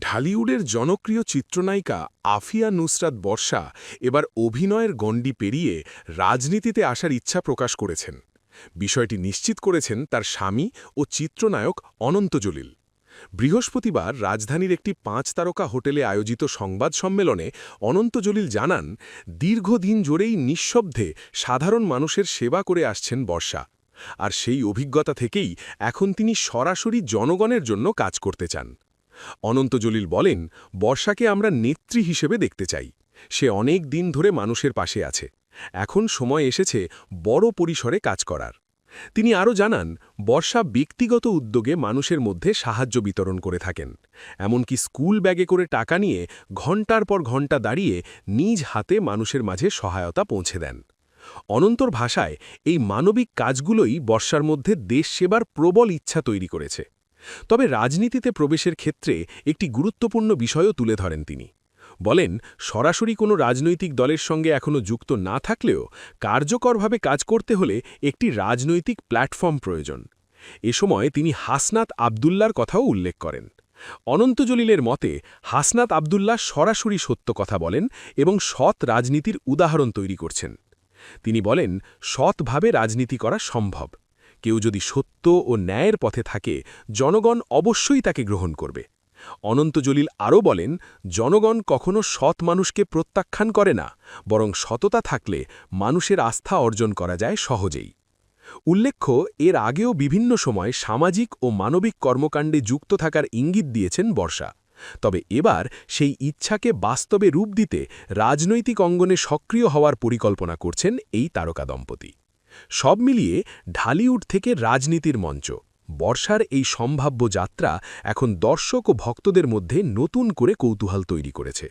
ঢালিউডের জনপ্রিয় চিত্রনায়িকা আফিয়া নুসরাত বর্ষা এবার অভিনয়ের গণ্ডি পেরিয়ে রাজনীতিতে আসার ইচ্ছা প্রকাশ করেছেন। বিষয়টি নিশ্চিত করেছেন তার স্বামী ও চিত্রনায়ক অনন্ত জলিল। বৃহস্পতিবার রাজধানীর একটি ৫ তারকা হোটেলে আয়োজিত সংবাদ সম্মেলনে অনন্ত জলিল জানান, দীর্ঘদিন জোরেই নিঃশব্দে সাধারণ মানুষের সেবা করে আসছেন বর্ষা। আর সেই অভিজ্ঞতা থেকেই এখন তিনি সরাসরি জনগণের জন্য কাজ করতে চান। অনন্ত জলিল বলেন, বর্ষাকে আমরা নেত্রী হিসেবে দেখতে চাই। সে অনেক দিন ধরে মানুষের পাশে আছে। এখন সময় এসেছে বড় পরিসরে কাজ করার। তিনি আরও জানান, বর্ষা ব্যক্তিগত উদ্যোগে মানুষের মধ্যে সাহায্য বিতরণ করে থাকেন। এমনকি স্কুল ব্যাগে করে টাকা নিয়ে ঘণ্টার পর ঘণ্টা দাঁড়িয়ে নিজ হাতে মানুষের মাঝে সহায়তা পৌঁছে দেন। অনন্তর ভাষায় এই মানবিক কাজগুলোই বর্ষার মধ্যে দেশ সেবার প্রবল ইচ্ছা তৈরি করেছে। তবে রাজনীতিতে প্রবেশের ক্ষেত্রে একটি গুরুত্বপূর্ণ বিষয়ও তুলে ধরেন তিনি। বলেন, সরাসরি কোনো রাজনৈতিক দলের সঙ্গে এখনও যুক্ত না থাকলেও কার্যকরভাবে কাজ করতে হলে একটি রাজনৈতিক প্ল্যাটফর্ম প্রয়োজন। এ সময় তিনি হাসনাত আবদুল্লার কথাও উল্লেখ করেন। অনন্ত জলিলের মতে, হাসনাত আবদুল্লাহ সরাসরি সত্য কথা বলেন এবং সৎ রাজনীতির উদাহরণ তৈরি করছেন। তিনি বলেন, সৎভাবে রাজনীতি করা সম্ভব। কেউ যদি সত্য ও ন্যায়ের পথে থাকে, জনগণ অবশ্যই তাকে গ্রহণ করবে। অনন্ত জলিল আরও বলেন, জনগণ কখনো সৎ মানুষকে প্রত্যাখ্যান করে না, বরং সততা থাকলে মানুষের আস্থা অর্জন করা যায় সহজেই। উল্লেখ্য, এর আগেও বিভিন্ন সময় সামাজিক ও মানবিক কর্মকাণ্ডে যুক্ত থাকার ইঙ্গিত দিয়েছেন বর্ষা। তবে এবার সেই ইচ্ছাকে বাস্তবে রূপ দিতে রাজনৈতিক অঙ্গনে সক্রিয় হওয়ার পরিকল্পনা করছেন এই তারকা দম্পতি। সব মিলিয়ে ঢালিউড থেকে রাজনীতির মঞ্চ, বর্ষার এই সম্ভাব্য যাত্রা এখন দর্শক ও ভক্তদের মধ্যে নতুন করে কৌতূহল তৈরি করেছে।